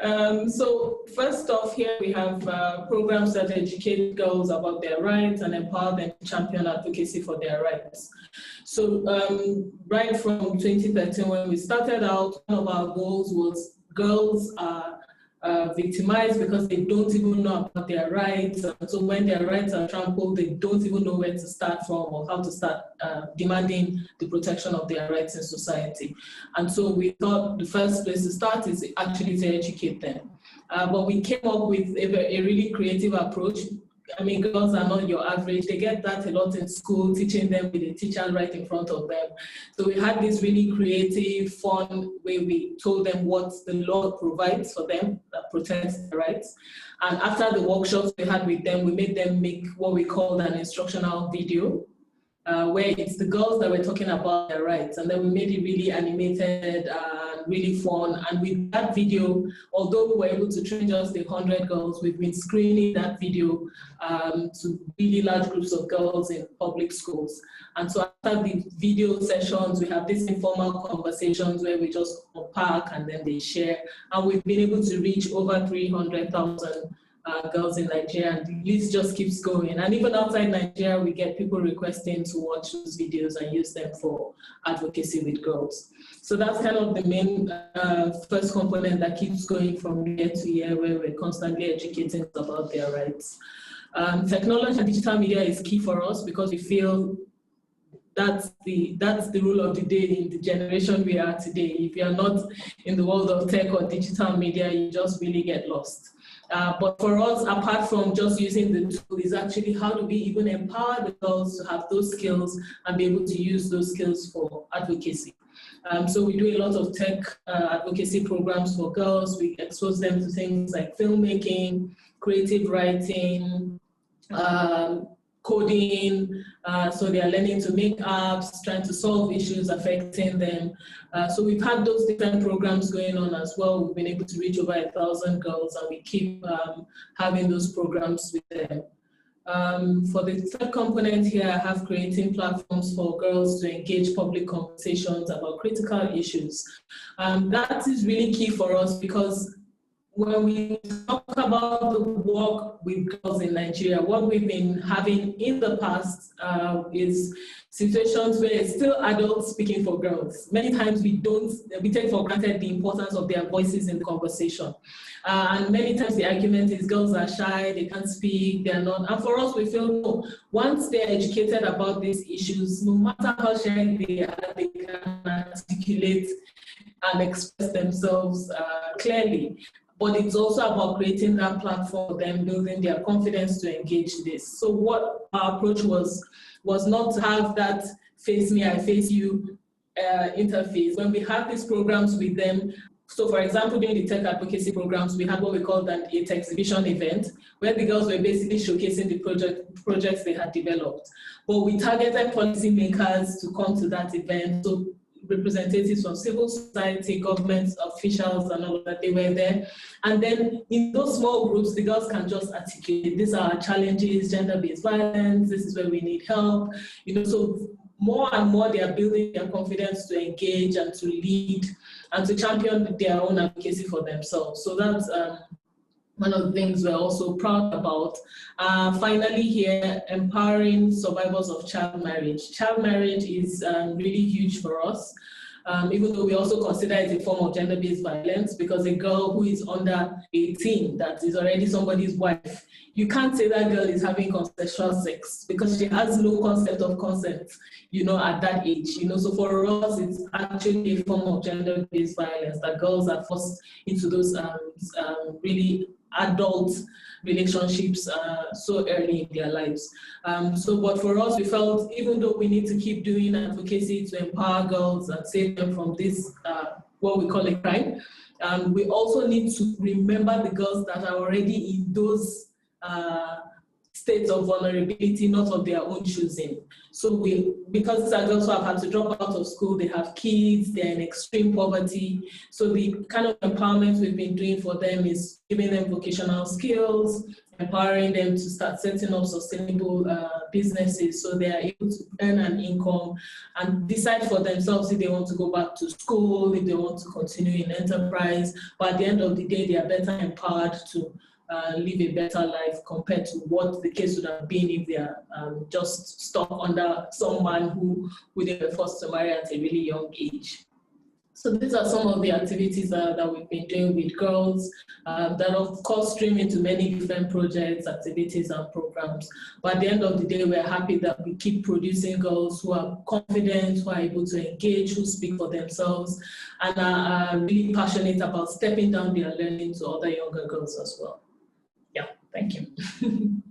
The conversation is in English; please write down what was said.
So first off, here we have programs that educate girls about their rights and empower them to champion advocacy for their rights. So right from 2013, when we started out, one of our goals was girls are victimized because they don't even know about their rights. So when their rights are trampled, they don't even know where to start from or how to start demanding the protection of their rights in society. And so we thought the first place to start is actually to educate them. But we came up with a really creative approach. I mean, girls are not your average. They get that a lot in school, teaching them with a teacher right in front of them. So we had this really creative, fun way we told them what the law provides for them that protects their rights. And after the workshops we had with them, we made them make what we called an instructional video, where it's the girls that were talking about their rights. And then we made it really animated and really fun. And with that video, although we were able to train just 100 girls, we've been screening that video to really large groups of girls in public schools. And so after the video sessions, we have these informal conversations where we just unpack and then they share. And we've been able to reach over 300,000 girls in Nigeria, and the list just keeps going. And even outside Nigeria, we get people requesting to watch those videos and use them for advocacy with girls. So that's kind of the main first component that keeps going from year to year, where we're constantly educating about their rights. Technology and digital media is key for us because we feel that's the rule of the day in the generation we are today. If you are not in the world of tech or digital media, you just really get lost. But for us, apart from just using the tool, is actually how do we even empower the girls to have those skills and be able to use those skills for advocacy. So we do a lot of tech advocacy programs for girls. We expose them to things like filmmaking, creative writing, coding, so they are learning to make apps, trying to solve issues affecting them. So we've had those different programs going on as well. We've been able to reach over 1,000 girls, and we keep having those programs with them. For the third component here, I have creating platforms for girls to engage public conversations about critical issues. That is really key for us because when we talk about the work with girls in Nigeria, what we've been having in the past is situations where it's still adults speaking for girls. Many times we take for granted the importance of their voices in the conversation. And many times the argument is girls are shy, they can't speak, they're not. And for us, we feel, no, once they're educated about these issues, no matter how shy they are, they can articulate and express themselves clearly. But it's also about creating that platform for them, building their confidence to engage this. So what our approach was not to have that face me, I face you interface. When we have these programs with them, so for example, during the tech advocacy programs, we had what we called an exhibition event, where the girls were basically showcasing the projects they had developed. But we targeted policymakers to come to that event. So representatives from civil society, government officials, and all of that, they were there. And then in those small groups, the girls can just articulate, these are our challenges, gender-based violence, this is where we need help. So more and more they are building their confidence to engage and to lead and to champion their own advocacy for themselves. So that's one of the things we're also proud about. Finally here, empowering survivors of child marriage. Child marriage is really huge for us, even though we also consider it a form of gender-based violence, because a girl who is under 18, that is already somebody's wife, you can't say that girl is having consensual sex because she has no concept of consent, at that age. So for us, it's actually a form of gender-based violence that girls are forced into those really adult relationships so early in their lives. But for us, we felt even though we need to keep doing advocacy to empower girls and save them from this, what we call a crime, we also need to remember the girls that are already in those states of vulnerability, not of their own choosing. So because these are girls who have had to drop out of school, they have kids, they're in extreme poverty. So the kind of empowerment we've been doing for them is giving them vocational skills, empowering them to start setting up sustainable businesses so they are able to earn an income and decide for themselves if they want to go back to school, if they want to continue in enterprise. But at the end of the day, they are better empowered to live a better life compared to what the case would have been if they are just stuck under someone who they were forced to marry at a really young age. So these are some of the activities that we've been doing with girls that of course stream into many different projects, activities and programs. But at the end of the day, we're happy that we keep producing girls who are confident, who are able to engage, who speak for themselves, and are really passionate about stepping down their learning to other younger girls as well. Yeah, thank you.